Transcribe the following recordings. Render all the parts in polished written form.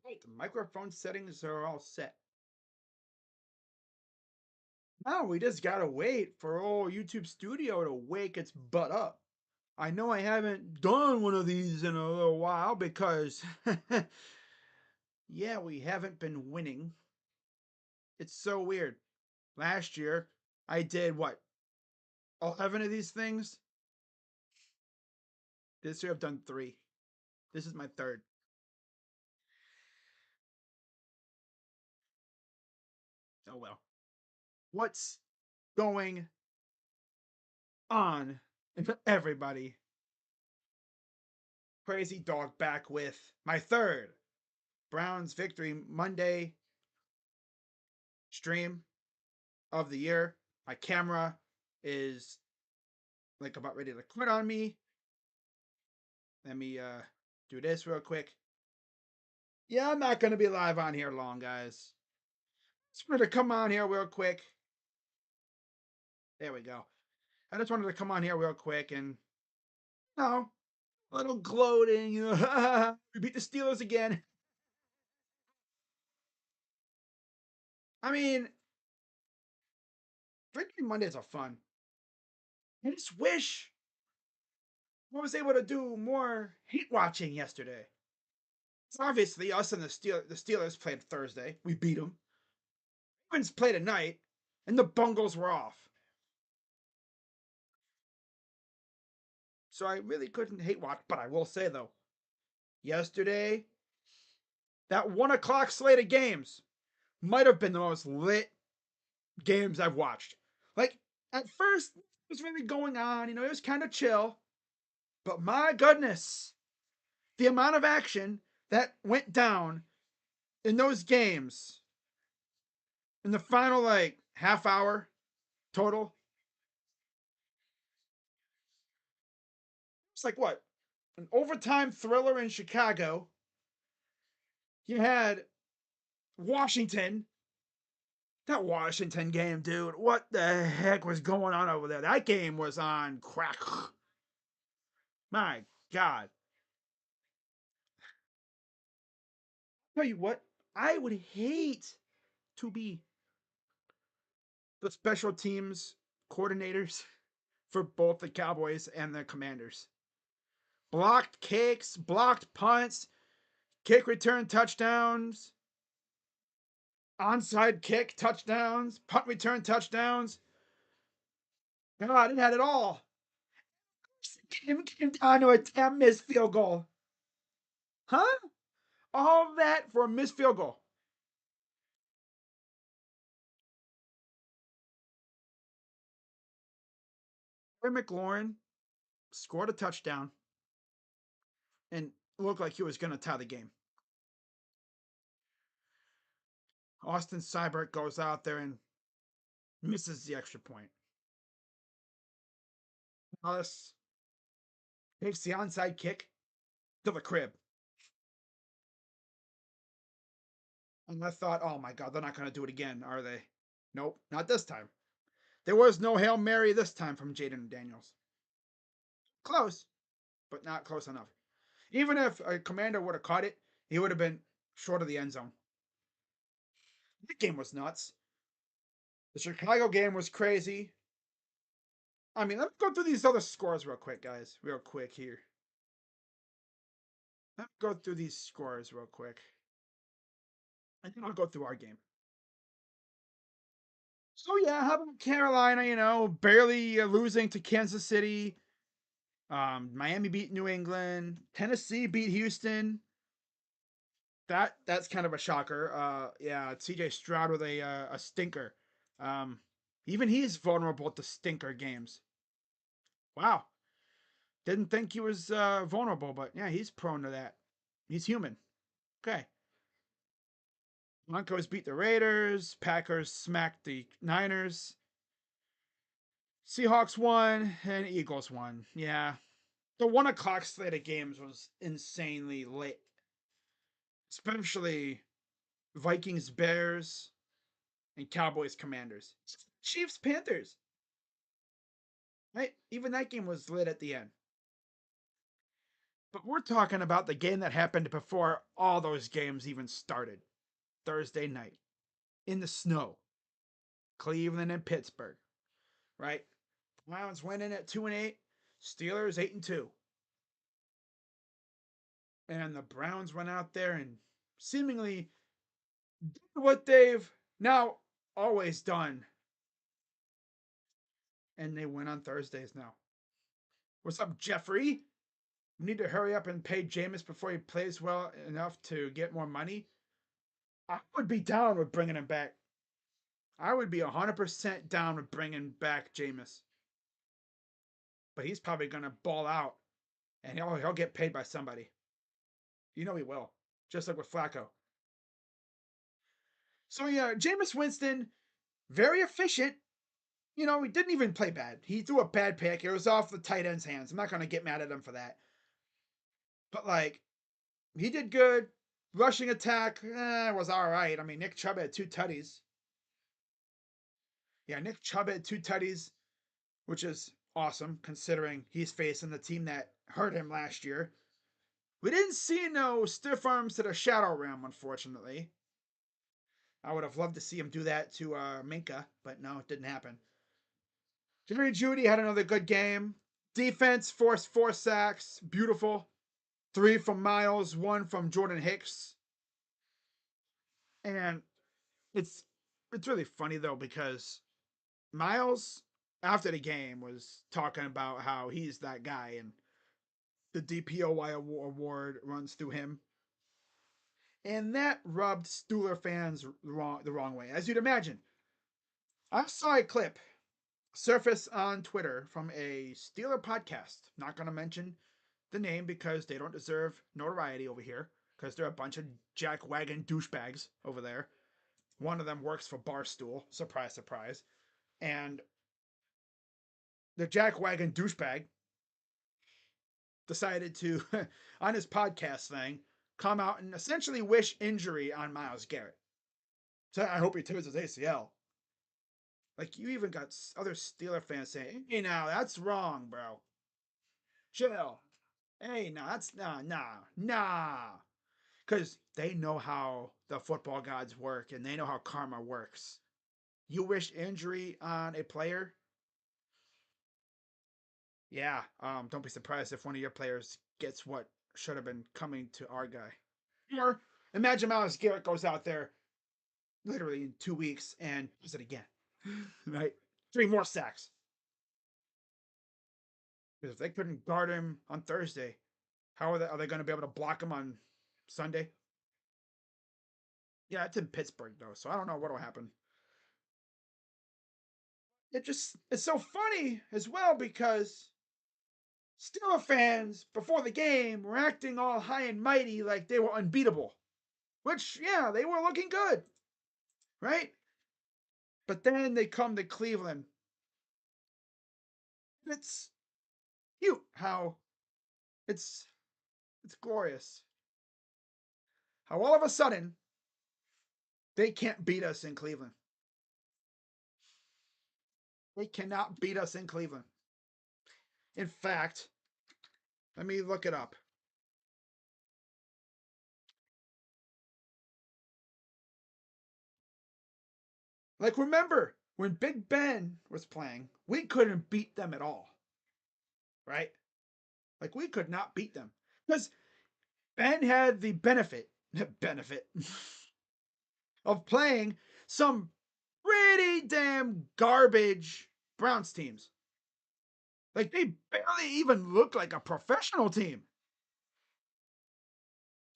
Right, the microphone settings are all set. Now we just gotta wait for old YouTube Studio to wake its butt up. I know I haven't done one of these in a little while because, yeah, we haven't been winning. It's so weird. Last year, I did what, 11 of these things? This year I've done 3. This is my third. Oh well. What's going on, everybody? Crazy Dog back with my third Browns victory Monday stream of the year. My camera is like about ready to quit on me. Let me do this real quick. Yeah, I'm not gonna be live on here long, guys. Just wanted to come on here real quick. There we go. I just wanted to come on here real quick and a little gloating. We beat the Steelers again. I mean, Victory Mondays are fun. I just wish I was able to do more hate watching yesterday. So obviously, us and the Steelers played Thursday. We beat them. Ravens played tonight, and the Bungles were off. So I really couldn't hate watch. But I will say though, yesterday that 1 o'clock slate of games might have been the most lit games I've watched. Like at first, it was really going on. It was kind of chill. But my goodness, the amount of action that went down in those games in the final like half hour total. It's like what? An overtime thriller in Chicago. You had Washington. That Washington game, dude. What the heck was going on over there? That game was on crack. My God. Tell you what, I would hate to be the special teams coordinators for both the Cowboys and the Commanders. Blocked kicks, blocked punts, kick return touchdowns, onside kick touchdowns, punt return touchdowns. God, it had it all. It came down to a 10 missed field goal. Huh? All that for a missed field goal. Terry McLaurin scored a touchdown and looked like he was going to tie the game. Austin Seibert goes out there and misses the extra point. Dallas takes the onside kick to the crib. And I thought, oh my God, they're not going to do it again, are they? Nope, not this time. There was no Hail Mary this time from Jaden Daniels. Close, but not close enough. Even if a commander would have caught it, he would have been short of the end zone. That game was nuts. The Chicago game was crazy. I mean, let's go through these other scores real quick, guys. Real quick here. Let's go through these scores real quick. And then I'll go through our game. So yeah, how about Carolina, barely losing to Kansas City. Miami beat New England. Tennessee beat Houston. That's kind of a shocker. Yeah, CJ Stroud with a stinker. Um, Even he's vulnerable to stinker games. Wow. Didn't think he was vulnerable, but yeah, he's prone to that. He's human. Okay. Broncos beat the Raiders. Packers smacked the Niners. Seahawks won and Eagles won. Yeah. The 1 o'clock slate of games was insanely late. Especially Vikings Bears and Cowboys Commanders. Chiefs Panthers. Right? Even that game was lit at the end. But we're talking about the game that happened before all those games even started. Thursday night in the snow, Cleveland and Pittsburgh, right? Browns went in at 2-8, Steelers 8-2. And the Browns went out there and seemingly did what they've now always done. And they win on Thursdays now. What's up, Jeffrey? We need to hurry up and pay Jameis before he plays well enough to get more money. I would be down with bringing him back. I would be 100% down with bringing back Jameis. But he's probably going to ball out. And he'll get paid by somebody. You know he will. Just like with Flacco. So yeah, Jameis Winston, very efficient. You know, he didn't even play bad. He threw a bad pick. It was off the tight end's hands. I'm not going to get mad at him for that. But, like, he did good. Rushing attack was all right. I mean, Nick Chubb had 2 tutties. Yeah, Nick Chubb had 2 tutties, which is awesome considering he's facing the team that hurt him last year. We didn't see no stiff arms to the Shadow Realm, unfortunately. I would have loved to see him do that to Minkah, but no, it didn't happen. Jerry Jeudy had another good game. Defense forced 4 sacks. Beautiful. 3 from Miles, 1 from Jordan Hicks. And it's really funny though because Miles after the game was talking about how he's that guy and the DPOY award runs through him. And that rubbed Steeler fans the wrong way. As you'd imagine, I saw a clip surface on Twitter from a Steeler podcast. Not going to mention the name because they don't deserve notoriety over here because they're a bunch of jackwagon douchebags over there. One of them works for Barstool. Surprise, surprise. And the jackwagon douchebag decided to, on his podcast thing, come out and essentially wish injury on Myles Garrett. So I hope he tears his ACL. Like, you even got other Steeler fans saying, hey, now, that's wrong, bro. Chill. Hey, no, that's, nah. Because they know how the football gods work, and they know how karma works. You wish injury on a player? Yeah, don't be surprised if one of your players gets what should have been coming to our guy. Or imagine Myles Garrett goes out there literally in 2 weeks and does it again. Right? 3 more sacks. Because if they couldn't guard him on Thursday, how are they going to be able to block him on Sunday? Yeah, it's in Pittsburgh though, so I don't know what'll happen. It's so funny as well because Steelers fans before the game were acting all high and mighty like they were unbeatable. Which, yeah, they were looking good. Right? But then they come to Cleveland. It's cute how it's glorious. How all of a sudden they can't beat us in Cleveland. They cannot beat us in Cleveland. In fact, let me look it up. Like, remember when Big Ben was playing, we couldn't beat them at all. Right? Like, we could not beat them. Because Ben had the benefit of playing some pretty damn garbage Browns teams. Like, they barely even look like a professional team.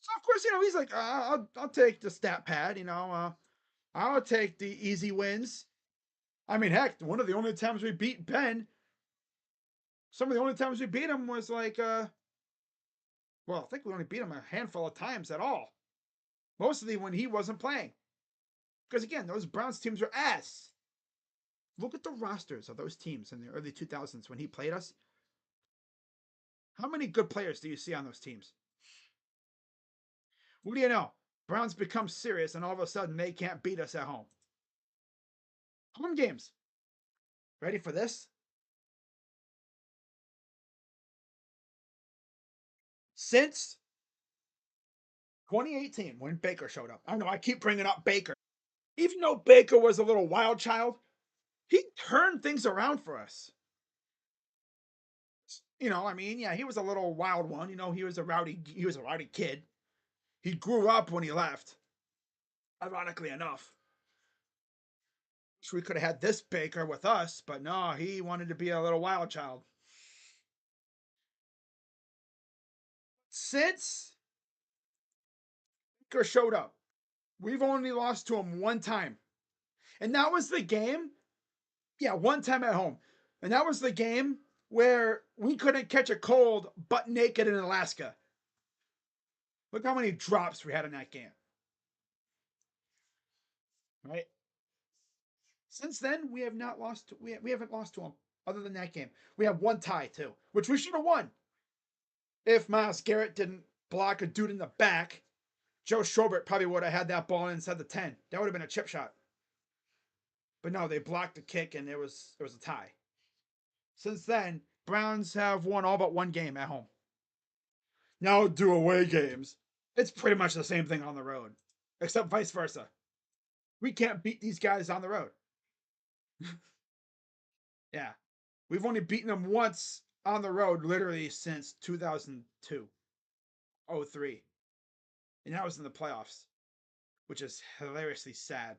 So of course, he's like, I'll take the stat pad, I'll take the easy wins. I mean, heck, one of the only times we beat Ben, some of the only times we beat him was like, well, I think we only beat him a handful of times at all. Mostly when he wasn't playing. Because again, those Browns teams are ass. Look at the rosters of those teams in the early 2000s when he played us. How many good players do you see on those teams? What do you know? Browns become serious and all of a sudden they can't beat us at home. Home games. Ready for this? since 2018 when Baker showed up. I know I keep bringing up Baker. Even though Baker was a little wild child, he turned things around for us. I mean, yeah, he was a little wild one. He was a rowdy kid. He grew up when he left. Ironically enough. Wish we could have had this Baker with us, but no, he wanted to be a little wild child. Since Baker showed up, we've only lost to him one time. And that was the game. Yeah, one time at home. And that was the game where we couldn't catch a cold butt naked in Alaska. Look how many drops we had in that game. Right? Since then, we have not lost. We haven't lost to them other than that game. We have one tie too, which we should have won if Myles Garrett didn't block a dude in the back. Joe Schobert probably would have had that ball inside the 10. That would have been a chip shot. But no, they blocked the kick and it was a tie. Since then, Browns have won all but one game at home. Now do away games. It's pretty much the same thing on the road, except vice versa. We can't beat these guys on the road. Yeah. We've only beaten them once on the road literally since 2002, 03. And that was in the playoffs, which is hilariously sad.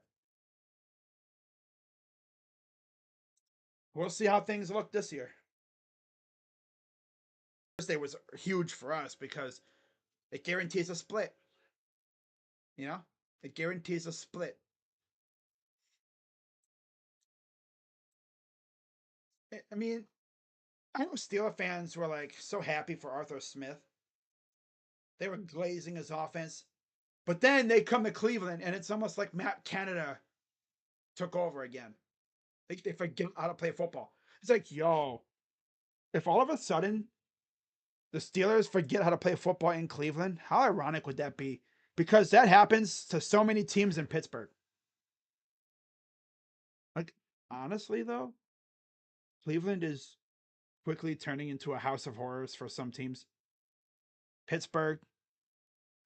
We'll see how things look this year. Thursday was huge for us because it guarantees a split. It guarantees a split. I mean, I know Steeler fans were like so happy for Arthur Smith. They were glazing his offense. But then they come to Cleveland and it's almost like Matt Canada took over again. They forget how to play football. It's like, yo, if all of a sudden the Steelers forget how to play football in Cleveland, how ironic would that be? Because that happens to so many teams in Pittsburgh. Like, honestly, though, Cleveland is quickly turning into a house of horrors for some teams. Pittsburgh,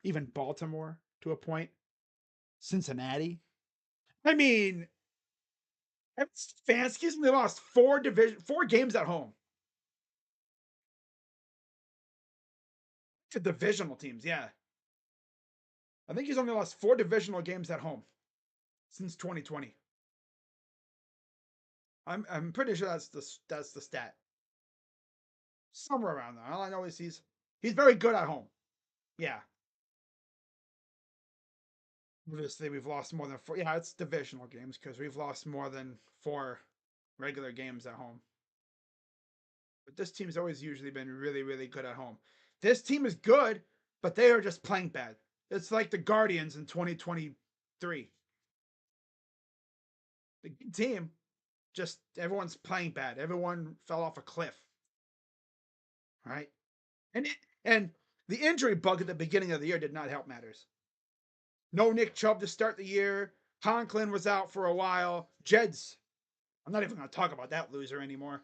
even Baltimore to a point, Cincinnati. I mean, Stefanski's only lost four games at home to divisional teams. Yeah, I think he's only lost four divisional games at home since 2020. I'm pretty sure that's the stat. Somewhere around there. All I know is he's very good at home. Yeah. Obviously, we've lost more than four. Yeah, it's divisional games because we've lost more than four regular games at home. But this team's always usually been really, really good at home. This team is good, but they are just playing bad. It's like the Guardians in 2023. The team, just everyone's playing bad. Everyone fell off a cliff. Right? And the injury bug at the beginning of the year did not help matters. No Nick Chubb to start the year. Conklin was out for a while. Jeds. I'm not even going to talk about that loser anymore.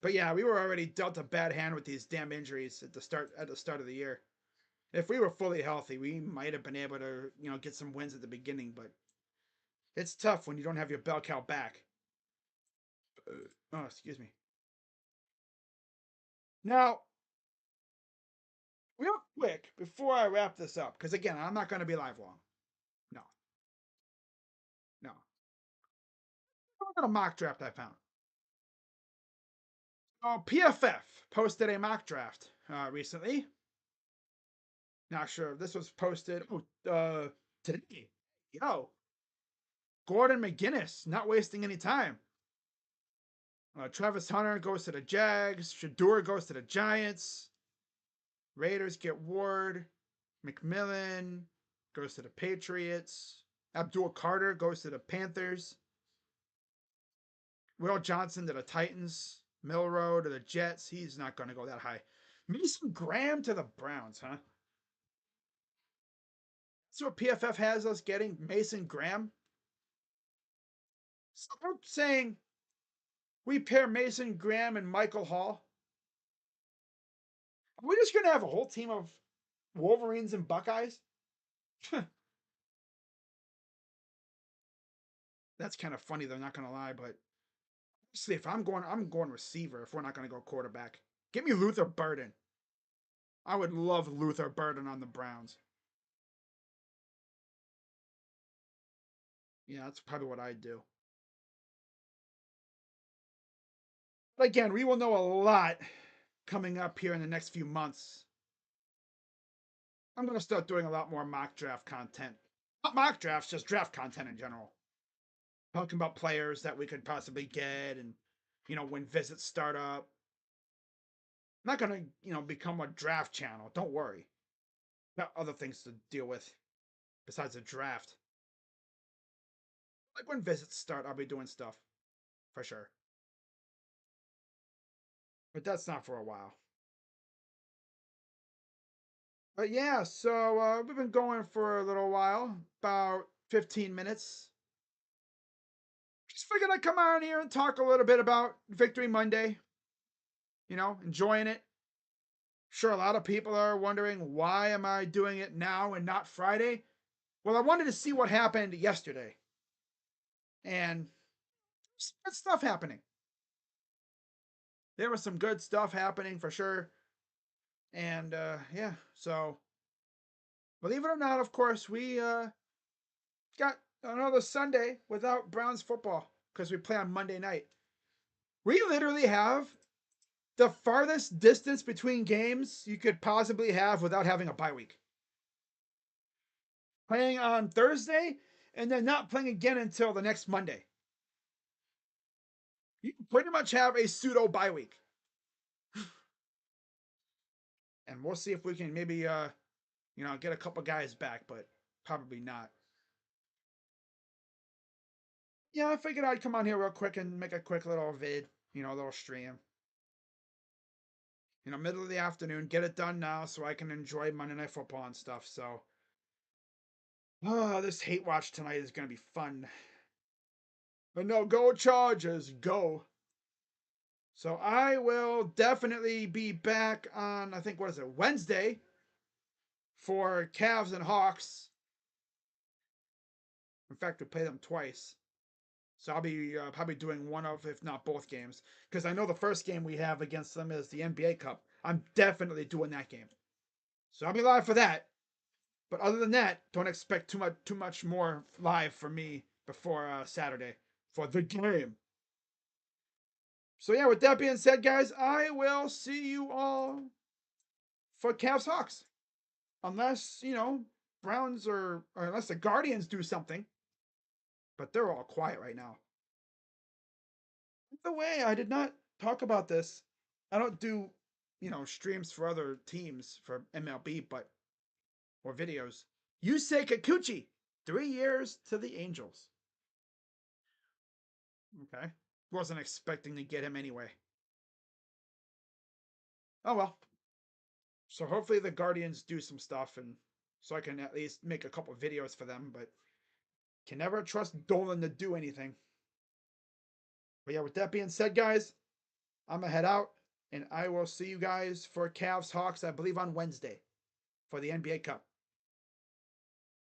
But yeah, we were already dealt a bad hand with these damn injuries at the start of the year. If we were fully healthy, we might have been able to, get some wins at the beginning, but it's tough when you don't have your bell cow back. Oh, excuse me. Now, real quick, before I wrap this up, because again, I'm not going to be live long. No. No. Look at a mock draft I found. Oh, PFF posted a mock draft recently. Not sure if this was posted today. Yo, Gordon McGinnis, not wasting any time. Travis Hunter goes to the Jags. Shedeur goes to the Giants. Raiders get Ward. McMillan goes to the Patriots. Abdul Carter goes to the Panthers. Will Johnson to the Titans. Milroe to the Jets. He's not going to go that high. Mason Graham to the Browns, huh? That's what PFF has us getting. Mason Graham. So I'm saying we pair Mason Graham and Michael Hall. Are we just gonna have a whole team of Wolverines and Buckeyes? That's kind of funny, though, not gonna lie, but see if I'm going receiver if we're not gonna go quarterback. Give me Luther Burden. I would love Luther Burden on the Browns. Yeah, that's probably what I'd do. But again, we will know a lot coming up here in the next few months. I'm going to start doing a lot more mock draft content. Not mock drafts, just draft content in general. Talking about players that we could possibly get and, when visits start up. I'm not going to, become a draft channel. Don't worry. Got other things to deal with besides the draft. Like when visits start, I'll be doing stuff for sure. But that's not for a while. But yeah, so we've been going for a little while, about 15 minutes. Just figured I'd come on here and talk a little bit about Victory Monday. Enjoying it. Sure, a lot of people are wondering why am I doing it now and not Friday? Well, I wanted to see what happened yesterday. And some good stuff happening. There was some good stuff happening for sure. And yeah, so believe it or not, of course, we got another Sunday without Browns football because we play on Monday night. We literally have the farthest distance between games you could possibly have without having a bye week. Playing on Thursday and then not playing again until the next Monday. You pretty much have a pseudo bye week. And we'll see if we can maybe get a couple guys back, but probably not. Yeah, I figured I'd come on here real quick and make a quick little vid, a little stream. Middle of the afternoon, get it done now so I can enjoy Monday Night Football and stuff. So, this hate watch tonight is going to be fun. But no, go Chargers, go. So I will definitely be back on, I think, what is it, Wednesday for Cavs and Hawks. In fact, we play them twice. So I'll be probably doing one of, if not both games. Because I know the first game we have against them is the NBA Cup. I'm definitely doing that game. So I'll be live for that. But other than that, don't expect too much more live for me before Saturday for the game. So yeah, with that being said, guys, I will see you all for Cavs Hawks. Unless, Browns or unless the Guardians do something. But they're all quiet right now. By the way, I did not talk about this. I don't do, streams for other teams for MLB, but or videos. Yusei Kikuchi, 3 years to the Angels. Okay. Wasn't expecting to get him anyway. Oh well. So hopefully the Guardians do some stuff and so I can at least make a couple videos for them, but can never trust Dolan to do anything. But yeah, with that being said, guys, I'm gonna head out and I will see you guys for Cavs Hawks, I believe on Wednesday for the NBA Cup.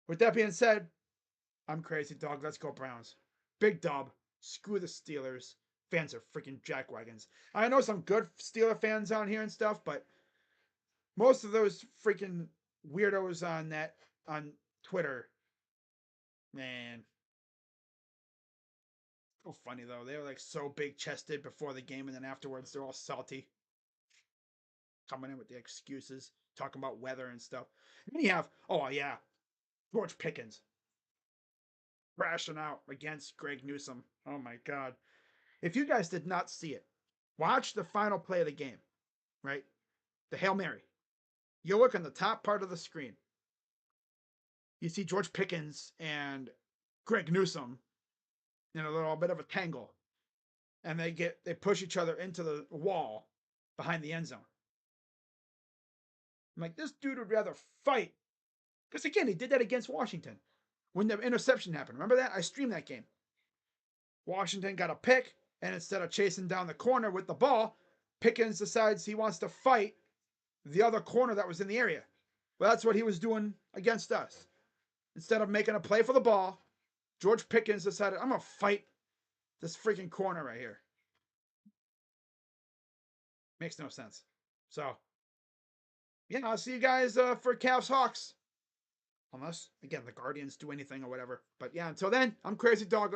With that being said, I'm Crazy Dog. Let's go Browns. Big dub. Screw the Steelers. Fans are freaking jackwagons. I know some good Steeler fans on here and stuff, but most of those freaking weirdos on Twitter, man. So funny though. They were like so big chested before the game, and then afterwards they're all salty. Coming in with the excuses, talking about weather and stuff. And then you have, oh yeah, George Pickens crashing out against Greg Newsome. Oh my god. If you guys did not see it, watch the final play of the game, right? The Hail Mary. You look on the top part of the screen. You see George Pickens and Greg Newsome in a little bit of a tangle. And they push each other into the wall behind the end zone. I'm like, this dude would rather fight. Because again, he did that against Washington when the interception happened. Remember that? I streamed that game. Washington got a pick, and instead of chasing down the corner with the ball, Pickens decides he wants to fight the other corner that was in the area. Well, that's what he was doing against us. Instead of making a play for the ball, George Pickens decided, I'm going to fight this freaking corner right here. Makes no sense. So, yeah, I'll see you guys for Cavs Hawks. Unless, again, the Guardians do anything or whatever. But yeah, until then, I'm Crazy Dog.